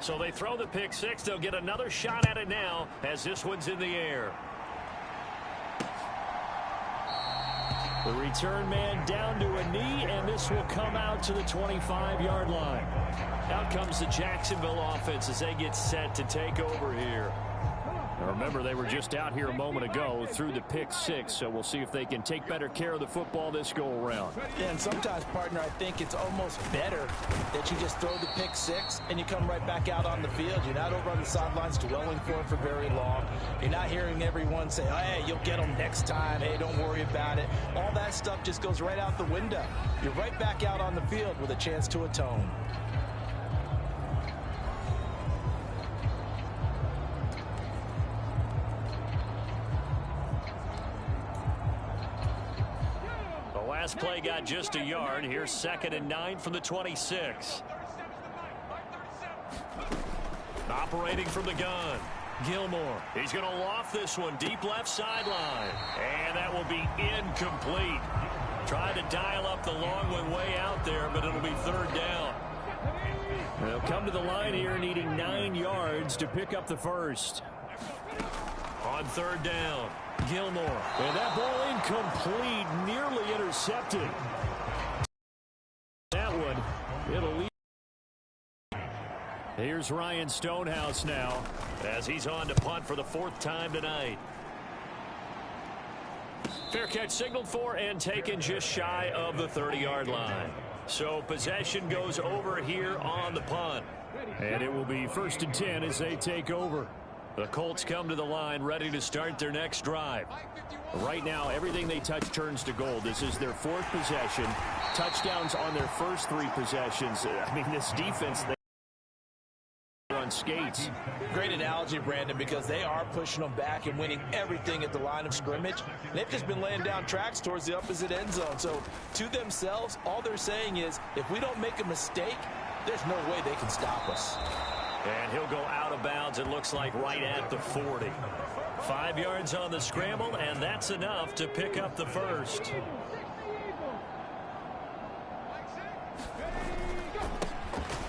So they throw the pick six. They'll get another shot at it now as this one's in the air. The return man down to a knee, and this will come out to the 25-yard line. Out comes the Jacksonville offense as they get set to take over here. Now remember, they were just out here a moment ago through the pick six, so we'll see if they can take better care of the football this go-around. Yeah, and sometimes, partner, I think it's almost better that you just throw the pick six and you come right back out on the field. You're not over on the sidelines dwelling for it for very long. You're not hearing everyone say, oh, hey, you'll get them next time. Hey, don't worry about it. All that stuff just goes right out the window. You're right back out on the field with a chance to atone. Last play got just a yard. Here's 2nd and 9 from the 26. Operating from the gun. Gilmore. He's going to loft this one deep left sideline. And that will be incomplete. Tried to dial up the long one way out there, but it'll be 3rd down. They'll come to the line here needing 9 yards to pick up the first. On 3rd down. Gilmore. And that ball incomplete, nearly intercepted. That one, it'll lead. Here's Ryan Stonehouse now as he's on to punt for the 4th time tonight. Fair catch signaled for and taken just shy of the 30-yard line. So possession goes over here on the punt. And it will be 1st and 10 as they take over. The Colts come to the line ready to start their next drive. Right now, everything they touch turns to gold. This is their 4th possession. Touchdowns on their first 3 possessions. I mean, this defense, they're on skates. Great analogy, Brandon, because they are pushing them back and winning everything at the line of scrimmage. They've just been laying down tracks towards the opposite end zone. So to themselves, all they're saying is, if we don't make a mistake, there's no way they can stop us. And he'll go out of bounds, it looks like, right at the 40. 5 yards on the scramble, and that's enough to pick up the first.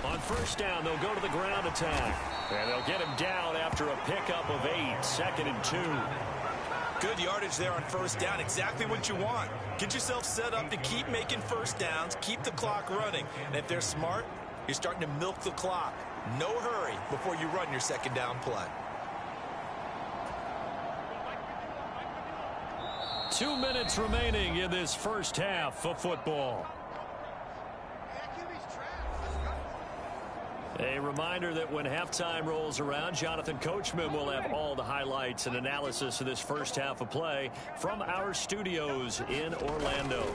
On 1st down, they'll go to the ground attack. And they'll get him down after a pickup of 8, 2nd and 2. Good yardage there on 1st down. Exactly what you want. Get yourself set up to keep making 1st downs, keep the clock running. And if they're smart, you're starting to milk the clock. No hurry before you run your 2nd down play. 2 minutes remaining in this first half of football. A reminder that when halftime rolls around, Jonathan Coachman will have all the highlights and analysis of this first half of play from our studios in Orlando.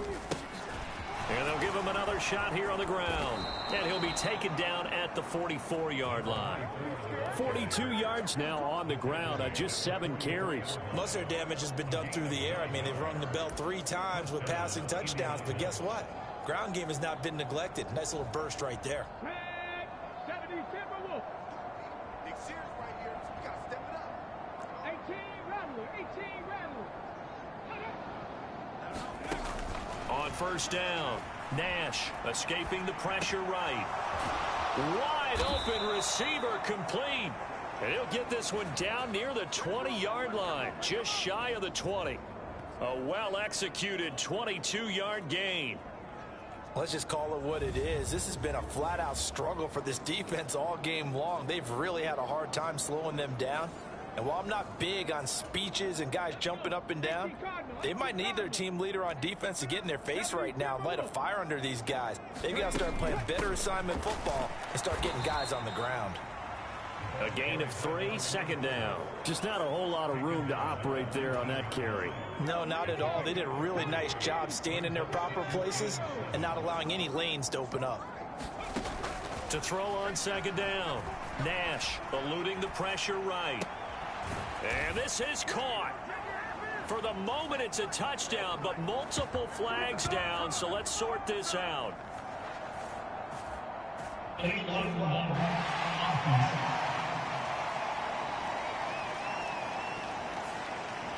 And they'll give him another shot here on the ground. And he'll be taken down at the 44-yard line. 42 yards now on the ground on just 7 carries. Most of their damage has been done through the air. I mean, they've rung the bell 3 times with passing touchdowns. But guess what? Ground game has not been neglected. Nice little burst right there. On 1st down, Nash escaping the pressure right. Wide open receiver complete. And he'll get this one down near the 20-yard line, just shy of the 20. A well-executed 22-yard gain. Let's just call it what it is. This has been a flat-out struggle for this defense all game long. They've really had a hard time slowing them down. And while I'm not big on speeches and guys jumping up and down, they might need their team leader on defense to get in their face right now and light a fire under these guys. They've got to start playing better assignment football and start getting guys on the ground. A gain of 3, 2nd down. Just not a whole lot of room to operate there on that carry. No, not at all. They did a really nice job staying in their proper places and not allowing any lanes to open up. To throw on 2nd down, Nash eluding the pressure right. And this is caught. For the moment, it's a touchdown, but multiple flags down, so let's sort this out.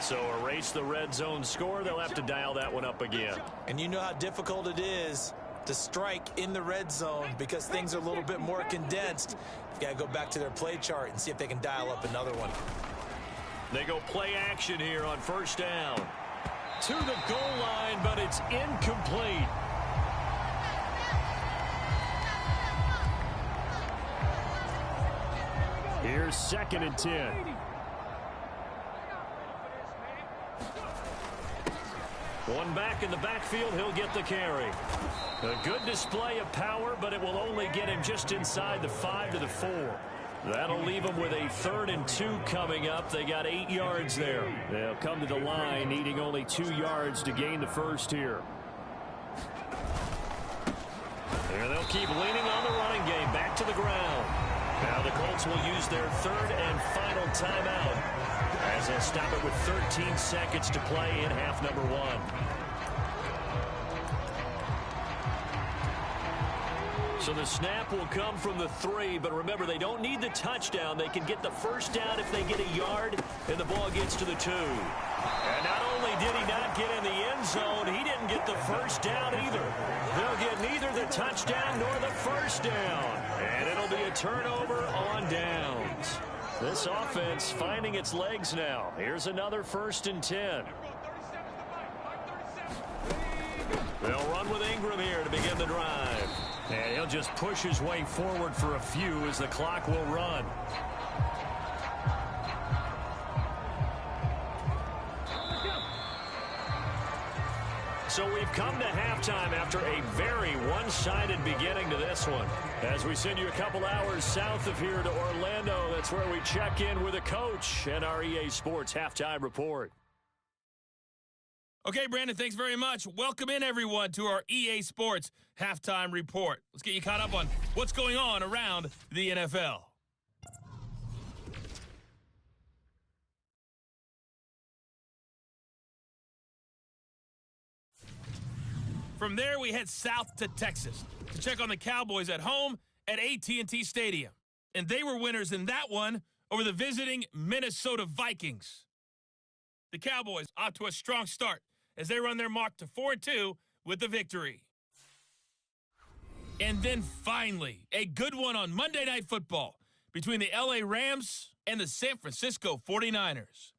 So erase the red zone score. They'll have to dial that one up again. And you know how difficult it is to strike in the red zone because things are a little bit more condensed. You've got to go back to their play chart and see if they can dial up another one. They go play action here on first down. To the goal line, but it's incomplete. Here's 2nd and 10. One back in the backfield, he'll get the carry. A good display of power, but it will only get him just inside the 5 to the 4. That'll leave them with a 3rd and 2 coming up. They got 8 yards there. They'll come to the line needing only 2 yards to gain the first here. And they'll keep leaning on the running game. Back to the ground. Now the Colts will use their 3rd and final timeout as they'll stop it with 13 seconds to play in half number 1. So the snap will come from the 3, but remember, they don't need the touchdown. They can get the first down if they get a yard, and the ball gets to the 2. And not only did he not get in the end zone, he didn't get the first down either. They'll get neither the touchdown nor the first down. And it'll be a turnover on downs. This offense finding its legs now. Here's another 1st and 10. They'll run with Ingram here to begin the drive. And he'll just push his way forward for a few as the clock will run. So we've come to halftime after a very one-sided beginning to this one. As we send you a couple hours south of here to Orlando, that's where we check in with a coach and our EA Sports Halftime Report. Okay, Brandon, thanks very much. Welcome in, everyone, to our EA Sports Halftime Report. Let's get you caught up on what's going on around the NFL. From there, we head south to Texas to check on the Cowboys at home at AT&T Stadium. And they were winners in that one over the visiting Minnesota Vikings. The Cowboys off to a strong start as they run their mark to 4-2 with the victory. And then finally, a good one on Monday Night Football between the LA Rams and the San Francisco 49ers.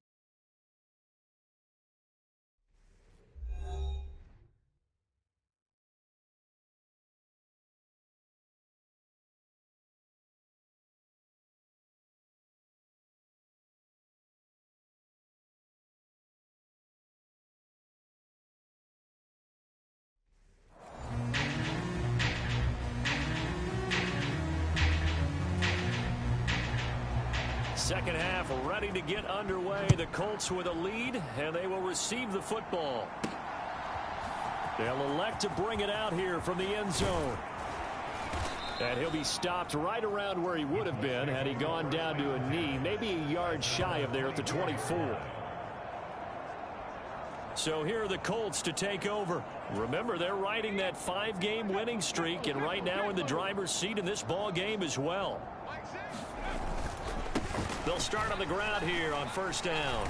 Second half ready to get underway. The Colts with a lead, and they will receive the football. They'll elect to bring it out here from the end zone. And he'll be stopped right around where he would have been had he gone down to a knee, maybe a yard shy of there at the 24. So here are the Colts to take over. Remember, they're riding that 5-game winning streak, and right now in the driver's seat in this ball game as well. They'll start on the ground here on first down.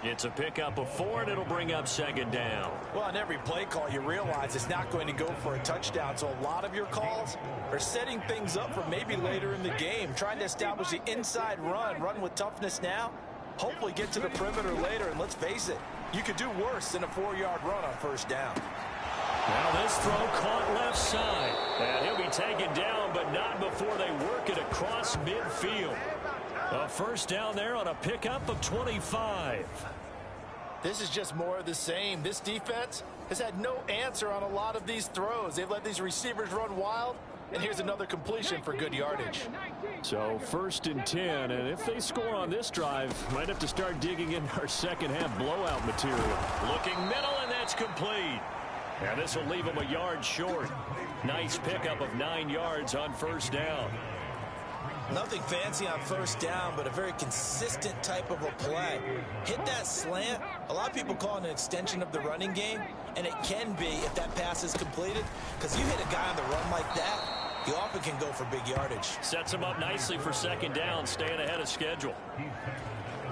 It's a pickup of 4, and it'll bring up second down. Well, on every play call, you realize it's not going to go for a touchdown. So a lot of your calls are setting things up for maybe later in the game, trying to establish the inside run with toughness now, hopefully get to the perimeter later. And let's face it, you could do worse than a 4-yard run on first down. Now this throw caught left side. And he'll be taken down, but not before they work it across midfield. A first down there on a pickup of 25. This is just more of the same. This defense has had no answer on a lot of these throws. They've let these receivers run wild, and here's another completion for good yardage. So first and 10, and if they score on this drive, might have to start digging in our second half blowout material. Looking middle, and that's complete. And this will leave them a yard short. Nice pickup of 9 yards on first down. Nothing fancy on first down, but a very consistent type of a play. Hit that slant. A lot of people call it an extension of the running game, and it can be if that pass is completed, because you hit a guy on the run like that, you often can go for big yardage. Sets him up nicely for second down, staying ahead of schedule.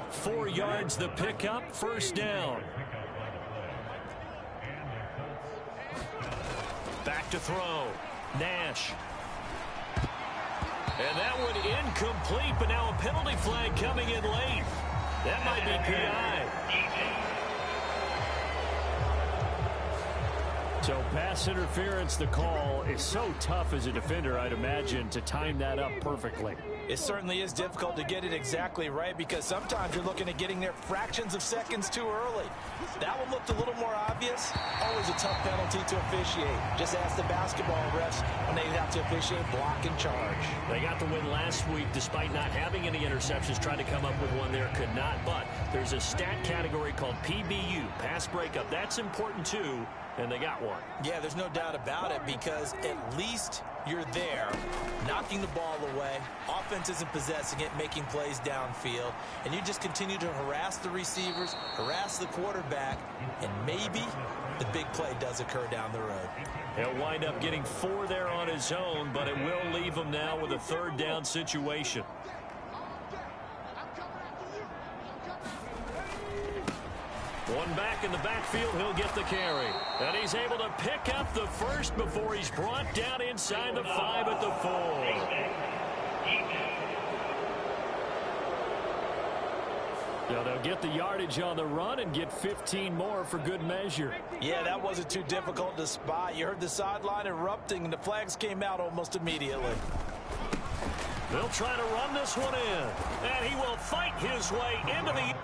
4 yards the pickup, first down. to throw. Nash. And that one incomplete, but now a penalty flag coming in late. That might be PI. So pass interference, the call is so tough as a defender, I'd imagine, to time that up perfectly. It certainly is difficult to get it exactly right because sometimes you're looking at getting there fractions of seconds too early. That one looked a little more obvious. Always a tough penalty to officiate. Just ask the basketball refs when they have to officiate block and charge. They got the win last week despite not having any interceptions. Tried to come up with one there, could not. But there's a stat category called PBU, pass breakup. That's important too. And they got one. Yeah, there's no doubt about it because at least you're there, knocking the ball away. Offense isn't possessing it, making plays downfield. And you just continue to harass the receivers, harass the quarterback, and maybe the big play does occur down the road. He'll wind up getting 4 there on his own, but it will leave him now with a third down situation. One back in the backfield, he'll get the carry. And he's able to pick up the first before he's brought down inside the 5 at the 4. Now they'll get the yardage on the run and get 15 more for good measure. Yeah, that wasn't too difficult to spot. You heard the sideline erupting, and the flags came out almost immediately. They'll try to run this one in. And he will fight his way into the...